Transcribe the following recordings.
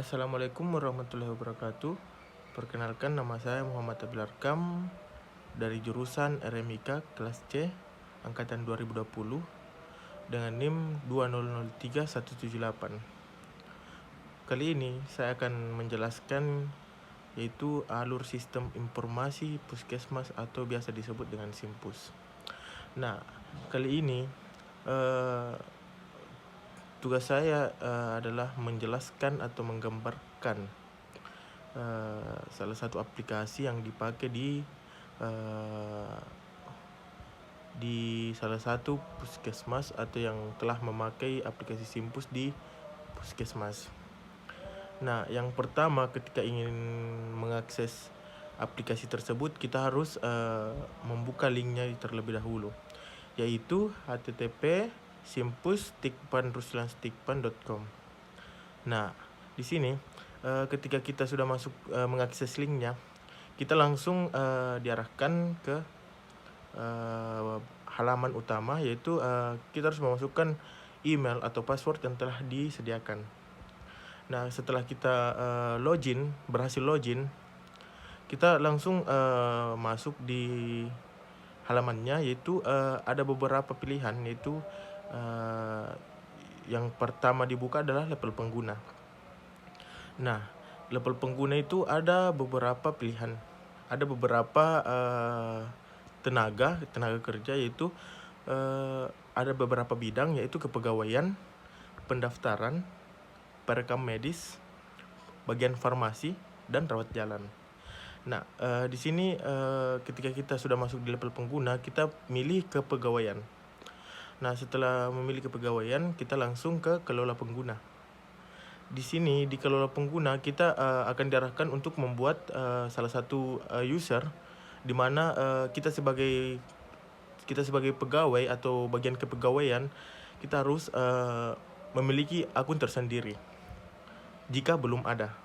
Assalamualaikum warahmatullahi wabarakatuh. Perkenalkan, nama saya Muhammad Abil Arkam dari jurusan RMIK kelas C angkatan 2020 dengan NIM 2003178. Kali ini saya akan menjelaskan yaitu alur sistem informasi puskesmas atau biasa disebut dengan SIMPUS. Nah, kali ini tugas saya adalah menjelaskan atau menggambarkan salah satu aplikasi yang dipakai di salah satu puskesmas atau yang telah memakai aplikasi SIMPUS di puskesmas. Nah, yang pertama ketika ingin mengakses aplikasi tersebut, kita harus membuka linknya terlebih dahulu, yaitu http://simpus-ruslan-stikpan.com. Nah, di sini ketika kita sudah masuk mengakses linknya, kita langsung diarahkan ke halaman utama, yaitu kita harus memasukkan email atau password yang telah disediakan. Nah, setelah kita berhasil login, kita langsung masuk di halamannya, yaitu ada beberapa pilihan, yaitu yang pertama dibuka adalah level pengguna. Nah, level pengguna itu ada beberapa pilihan, ada beberapa tenaga kerja, yaitu ada beberapa bidang, yaitu kepegawaian, pendaftaran, perekam medis, bagian farmasi, dan rawat jalan. Nah, di sini ketika kita sudah masuk di level pengguna, kita milih kepegawaian. Nah, setelah memilih kepegawaian, kita langsung ke kelola pengguna. Di sini di kelola pengguna kita akan diarahkan untuk membuat salah satu user, di mana kita sebagai pegawai atau bagian kepegawaian, kita harus memiliki akun tersendiri jika belum ada.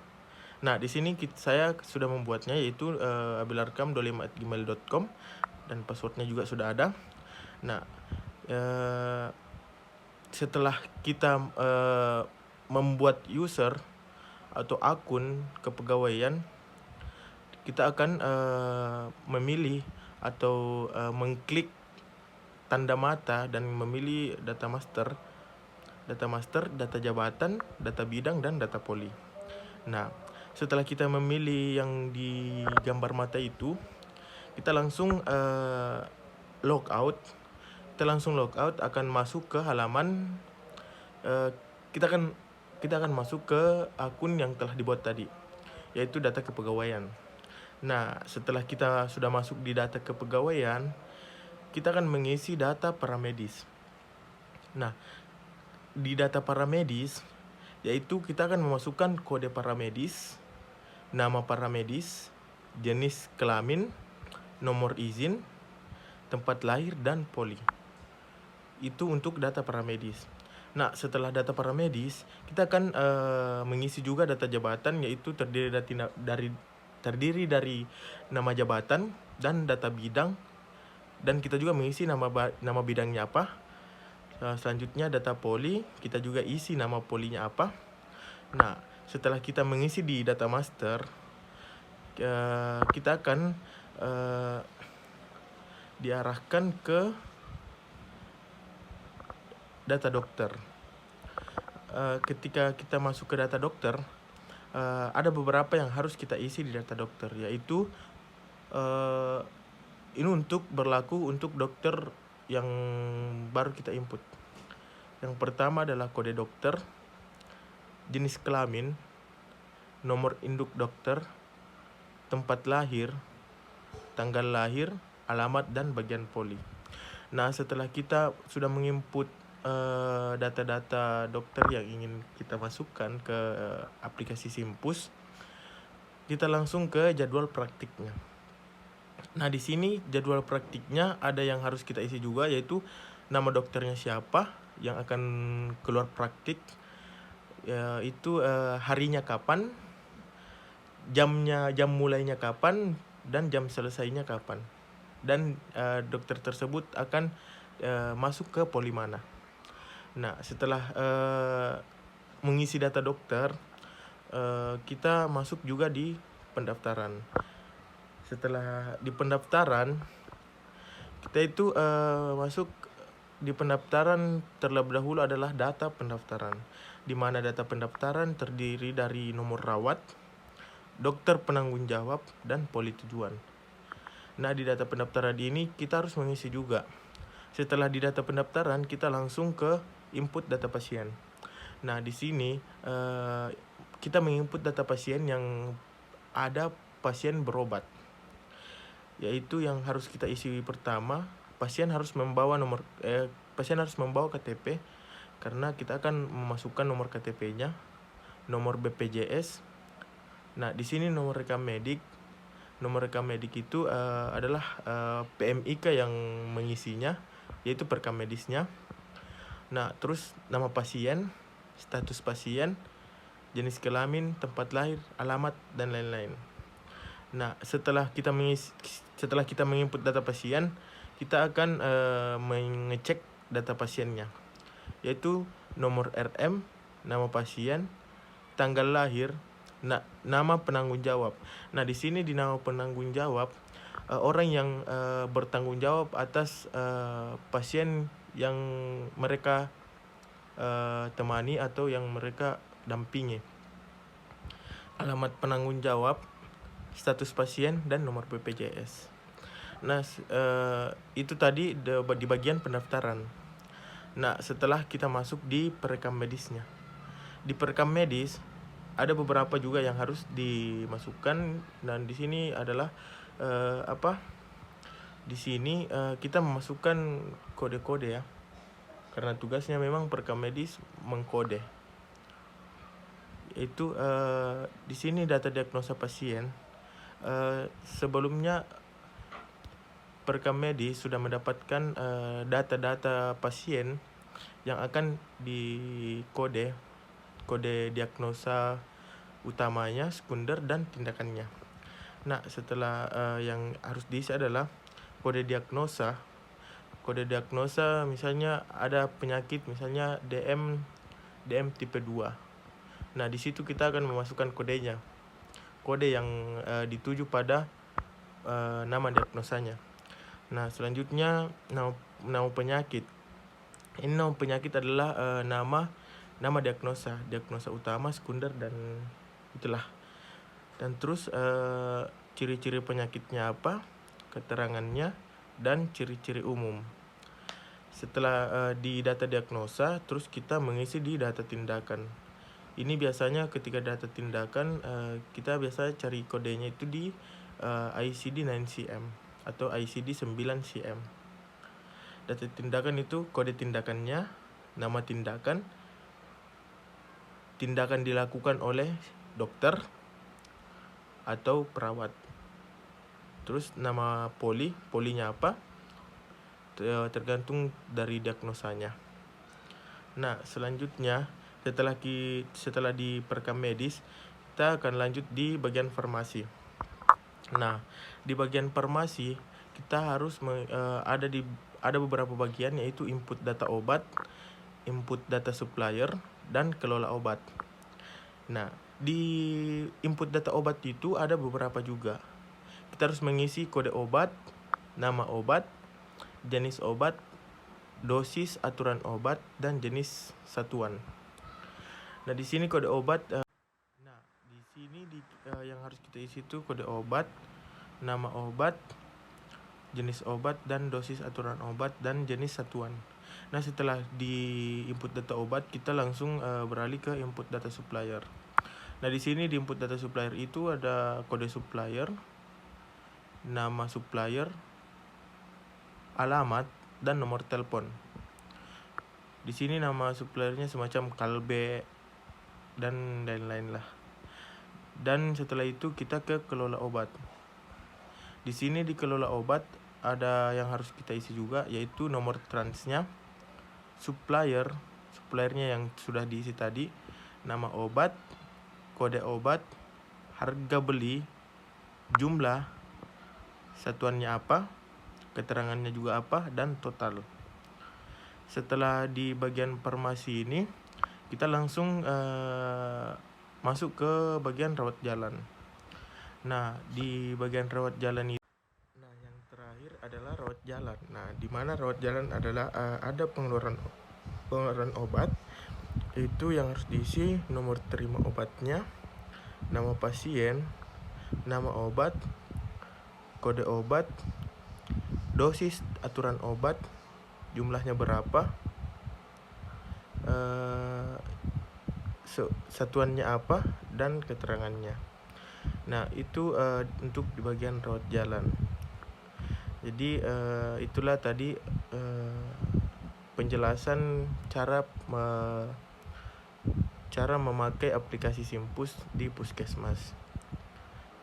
Nah, di sini saya sudah membuatnya, yaitu abilarkam25@gmail.com, dan passwordnya juga sudah ada. Nah, setelah kita membuat user atau akun kepegawaian, kita akan memilih atau mengklik tanda mata dan memilih data master, data jabatan, data bidang, dan data poli. Nah, setelah kita memilih yang di gambar mata itu, kita langsung logout. Kita langsung logout, akan masuk ke halaman kita akan masuk ke akun yang telah dibuat tadi, yaitu data kepegawaian. Nah, setelah kita sudah masuk di data kepegawaian, kita akan mengisi data paramedis. Nah, di data paramedis, yaitu kita akan memasukkan kode paramedis, nama paramedis, jenis kelamin, nomor izin, tempat lahir, dan poli. Itu untuk data paramedis. Nah, setelah data paramedis, kita akan mengisi juga data jabatan, yaitu terdiri dari nama jabatan dan data bidang, dan kita juga mengisi nama bidangnya apa. Selanjutnya data poli, kita juga isi nama polinya apa. Nah, setelah kita mengisi di data master, kita akan diarahkan ke data dokter. Ketika kita masuk ke data dokter, ada beberapa yang harus kita isi di data dokter, yaitu ini berlaku untuk dokter yang baru kita input. Yang pertama adalah kode dokter, jenis kelamin, nomor induk dokter, tempat lahir, tanggal lahir, alamat, dan bagian poli. Nah, setelah kita sudah menginput data-data dokter yang ingin kita masukkan ke aplikasi SIMPUS, kita langsung ke jadwal praktiknya. Nah, di sini jadwal praktiknya ada yang harus kita isi juga, yaitu nama dokternya siapa yang akan keluar praktik, itu harinya kapan, jam mulainya kapan, dan jam selesainya kapan, dan dokter tersebut akan masuk ke poli mana. Nah, setelah mengisi data dokter, kita masuk juga di pendaftaran. Setelah di pendaftaran, kita itu masuk di pendaftaran. Terlebih dahulu adalah data pendaftaran, di mana data pendaftaran terdiri dari nomor rawat, dokter penanggung jawab, dan poli tujuan. Nah, di data pendaftaran ini kita harus mengisi juga. Setelah di data pendaftaran, kita langsung ke input data pasien. Nah, di sini kita menginput data pasien yang ada pasien berobat, yaitu yang harus kita isi pertama, pasien harus membawa KTP, karena kita akan memasukkan nomor KTP-nya, nomor BPJS. Nah, di sini nomor rekam medik. Nomor rekam medik itu adalah PMIK yang mengisinya, yaitu perekam medisnya. Nah, terus nama pasien, status pasien, jenis kelamin, tempat lahir, alamat, dan lain-lain. Nah, setelah kita menginput data pasien, kita akan mengecek data pasiennya, yaitu nomor RM, nama pasien, tanggal lahir, nama penanggung jawab. Nah, di sini di nama penanggung jawab, orang yang bertanggung jawab atas pasien yang mereka temani atau yang mereka dampingi. Alamat penanggung jawab, status pasien, dan nomor BPJS. Nah, itu tadi di bagian pendaftaran. Nah, setelah kita masuk di perekam medisnya. Di perekam medis ada beberapa juga yang harus dimasukkan, dan di sini adalah di sini kita memasukkan kode-kode ya, karena tugasnya memang perekam medis mengkode. Itu di sini data diagnosa pasien. Sebelumnya perekam medis sudah mendapatkan data-data pasien yang akan dikode, kode diagnosa utamanya, sekunder, dan tindakannya. Nah, setelah yang harus diisi adalah kode diagnosa. Kode diagnosa misalnya ada penyakit, misalnya DM tipe 2. Nah, di situ kita akan memasukkan kodenya. Kode yang dituju pada nama diagnosanya. Nah, selanjutnya nama penyakit. Ini nama penyakit adalah nama diagnosa utama, sekunder, dan itulah. Dan terus ciri-ciri penyakitnya apa, keterangannya, dan ciri-ciri umum. Setelah di data diagnosa, terus kita mengisi di data tindakan. Ini biasanya ketika data tindakan kita biasa cari kodenya itu di ICD 9cm atau ICD 9cm. Data tindakan itu kode tindakannya, nama tindakan, tindakan dilakukan oleh dokter atau perawat. Terus nama polinya apa, tergantung dari diagnosanya. Nah, selanjutnya setelah di perekam medis, kita akan lanjut di bagian farmasi. Nah, di bagian farmasi kita harus ada beberapa bagian, yaitu input data obat, input data supplier, dan kelola obat. Nah, di input data obat itu ada beberapa juga. Kita harus mengisi kode obat, nama obat, jenis obat, dosis, aturan obat, dan jenis satuan. Nah, di sini kode obat. Di sini yang harus kita isi itu kode obat, nama obat, jenis obat, dan dosis, aturan obat, dan jenis satuan. Nah, setelah di input data obat, kita langsung beralih ke input data supplier. Nah, di sini di input data supplier itu ada kode supplier, nama supplier, alamat, dan nomor telepon. Di sini nama suppliernya semacam Kalbe dan lain-lain lah. Dan setelah itu kita ke kelola obat. Di sini di kelola obat ada yang harus kita isi juga, yaitu nomor transnya, suppliernya yang sudah diisi tadi, nama obat, kode obat, harga beli, jumlah, satuannya apa, keterangannya juga apa, dan total. Setelah di bagian farmasi ini, kita langsung masuk ke bagian rawat jalan. Nah, di bagian rawat jalan itu, nah yang terakhir adalah rawat jalan. Nah, di mana rawat jalan adalah ada pengeluaran obat. Itu yang harus diisi nomor terima obatnya, nama pasien, nama obat, kode obat, dosis aturan obat, jumlahnya berapa, satuannya apa, dan keterangannya. Nah, itu untuk di bagian rawat jalan. Jadi itulah tadi penjelasan cara memakai aplikasi Simpus di Puskesmas.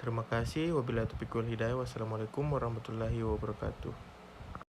Terima kasih. Wabillahi taufiq wal hidayah. Wassalamualaikum warahmatullahi wabarakatuh.